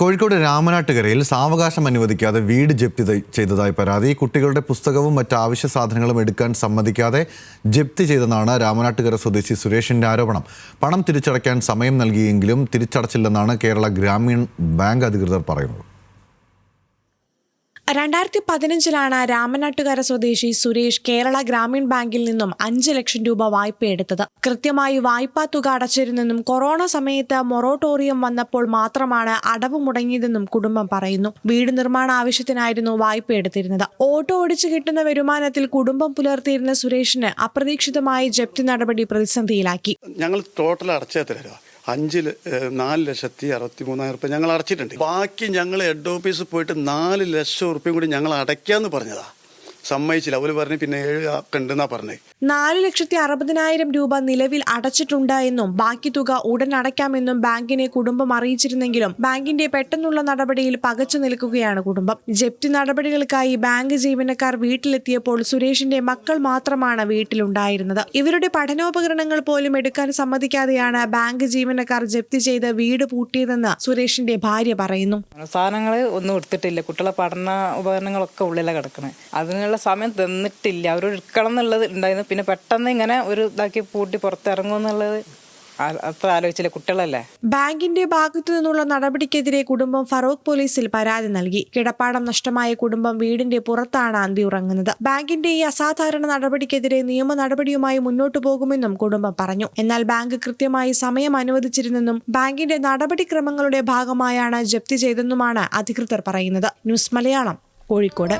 കോഴിക്കോട് രാമനാട്ടുകരയിൽ സാവകാശം അനുവദിക്കാതെ വീട് ജപ്തി ചെയ്തതായി പരാതി. കുട്ടികളുടെ പുസ്തകവും മറ്റ് അവശ്യ സാധനങ്ങളും എടുക്കാൻ സമ്മതിക്കാതെ ജപ്തി ചെയ്തെന്നാണ് രാമനാട്ടുകര സ്വദേശി സുരേഷിന്റെ ആരോപണം. പണം തിരിച്ചടയ്ക്കാൻ സമയം നൽകിയെങ്കിലും തിരിച്ചടച്ചില്ലെന്നാണ് കേരള ഗ്രാമീൺ ബാങ്ക് അധികൃതർ പറയുന്നത്. 2015 രാമനാട്ടുകര സ്വദേശി സുരേഷ് കേരള ഗ്രാമീൺ ബാങ്കിൽ നിന്നും 5 ലക്ഷം രൂപ വായ്പയെടുത്തത്. കൃത്യമായി വായ്പാ തുക അടച്ചിരുന്നെന്നും കൊറോണ സമയത്ത് മൊറട്ടോറിയം വന്നപ്പോൾ മാത്രമാണ് അടവ് മുടങ്ങിയതെന്നും കുടുംബം പറയുന്നു. വീട് നിർമ്മാണ ആവശ്യത്തിനായിരുന്നു വായ്പയെടുത്തിരുന്നത്. ഓട്ടോ ഓടിച്ചു കിട്ടുന്ന വരുമാനത്തിൽ കുടുംബം പുലർത്തിയിരുന്ന സുരേഷിന് അപ്രതീക്ഷിതമായി ജപ്തി നടപടി പ്രതിസന്ധിയിലാക്കി. ഞങ്ങൾ ടോട്ടൽ അടച്ചെത്ര 4,63,000 ഞങ്ങൾ അടച്ചിട്ടുണ്ട്. ബാക്കി ഞങ്ങൾ ഹെഡ് ഓഫീസിൽ പോയിട്ട് 4 ലക്ഷം റുപ്യ കൂടി ഞങ്ങൾ അടയ്ക്കാന്ന് പറഞ്ഞതാ. സമ്മതിച്ചില്ല. അവര് പറഞ്ഞു പിന്നെ 7 ഉണ്ടെന്നാ പറഞ്ഞത്. 4,60,000 രൂപ നിലവിൽ അടച്ചിട്ടുണ്ട് എന്നും ബാക്കി തുക ഉടൻ അടയ്ക്കാമെന്നും ബാങ്കിനെ കുടുംബം അറിയിച്ചിരുന്നെങ്കിലും ബാങ്കിന്റെ പെട്ടെന്നുള്ള നടപടിയിൽ പകച്ചു നിൽക്കുകയാണ് കുടുംബം. ജപ്തി നടപടികൾക്കായി ബാങ്ക് ജീവനക്കാർ വീട്ടിലെത്തിയപ്പോൾ സുരേഷിന്റെ മക്കൾ മാത്രമാണ് വീട്ടിലുണ്ടായിരുന്നത്. ഇവരുടെ പഠനോപകരണങ്ങൾ പോലും എടുക്കാൻ സമ്മതിക്കാതെയാണ് ബാങ്ക് ജീവനക്കാർ ജപ്തി ചെയ്ത് വീട് പൂട്ടിയതെന്ന് സുരേഷിന്റെ ഭാര്യ പറയുന്നു. സാധനങ്ങൾ ഒന്നും എടുത്തിട്ടില്ല. കുട്ടികളെ പഠന ഉപകരണങ്ങളൊക്കെ ഉള്ളിലാണ് കിടക്കണേ. അതിനുള്ള സമയം തന്നിട്ടില്ല. അവരോട് എടുക്കണം എന്നുള്ളത് ഉണ്ടായിരുന്നു. പിന്നെ പെട്ടെന്ന് ഇങ്ങനെ ഒരു ഇതാക്കി പൂട്ടി പുറത്തിറങ്ങുമെന്നുള്ളത് അത്ര ആലോചിച്ചില്ല. കുട്ടികളല്ലേ. ബാങ്കിന്റെ ഭാഗത്തു നിന്നുള്ള നടപടിക്കെതിരെ കുടുംബം ഫറൂഖ് പോലീസിൽ പരാതി നൽകി. കിടപ്പാടം നഷ്ടമായ കുടുംബം വീടിന്റെ പുറത്താണ് അന്തി ഉറങ്ങുന്നത്. ബാങ്കിന്റെ ഈ അസാധാരണ നടപടിക്കെതിരെ നിയമ നടപടിയുമായി മുന്നോട്ടു പോകുമെന്നും കുടുംബം പറഞ്ഞു. എന്നാൽ ബാങ്ക് കൃത്യമായി സമയം അനുവദിച്ചിരുന്നെന്നും ബാങ്കിന്റെ നടപടിക്രമങ്ങളുടെ ഭാഗമായാണ് ജപ്തി ചെയ്തെന്നുമാണ് അധികൃതർ പറയുന്നത്. ന്യൂസ് മലയാളം, കോഴിക്കോട്.